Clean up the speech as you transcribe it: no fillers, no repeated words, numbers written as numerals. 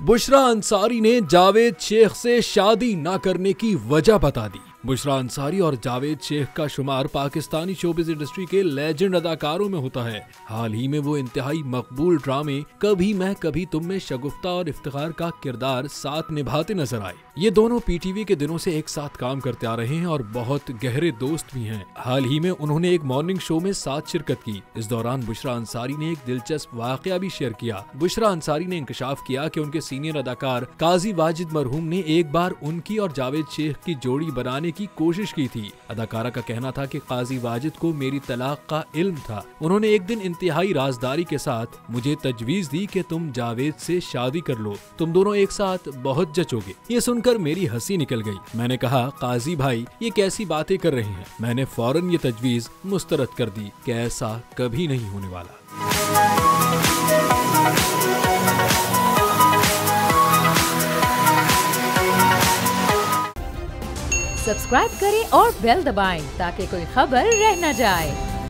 बुशरा अंसारी ने जावेद शेख से शादी न करने की वजह बता दी। बुशरा अंसारी और जावेद शेख का शुमार पाकिस्तानी शोबिज़ इंडस्ट्री के लेजेंड अदाकारों में होता है। हाल ही में वो इंतहाई मकबूल ड्रामे कभी मैं कभी तुम में शगुफ्ता और इफ्तिखार का किरदार साथ निभाते नजर आए। ये दोनों पीटीवी के दिनों से एक साथ काम करते आ रहे हैं और बहुत गहरे दोस्त भी हैं। हाल ही में उन्होंने एक मॉर्निंग शो में साथ शिरकत की। इस दौरान बुशरा अंसारी ने एक दिलचस्प वाकया भी शेयर किया। बुशरा अंसारी ने इंकशाफ किया कि उनके सीनियर अदाकार काजी वाजिद मरहूम ने एक बार उनकी और जावेद शेख की जोड़ी बनाने की कोशिश की थी। अदाकारा का कहना था कि काजी वाजिद को मेरी तलाक का इल्म था। उन्होंने एक दिन इंतहाई राजदारी के साथ मुझे तजवीज दी कि तुम जावेद से शादी कर लो, तुम दोनों एक साथ बहुत जचोगे। ये सुनकर मेरी हंसी निकल गई। मैंने कहा, काजी भाई ये कैसी बातें कर रहे हैं। मैंने फौरन ये तजवीज मुस्तरद कर दी कि ऐसा कभी नहीं होने वाला। सब्सक्राइब करें और बेल दबाएं ताकि कोई खबर रह न जाए।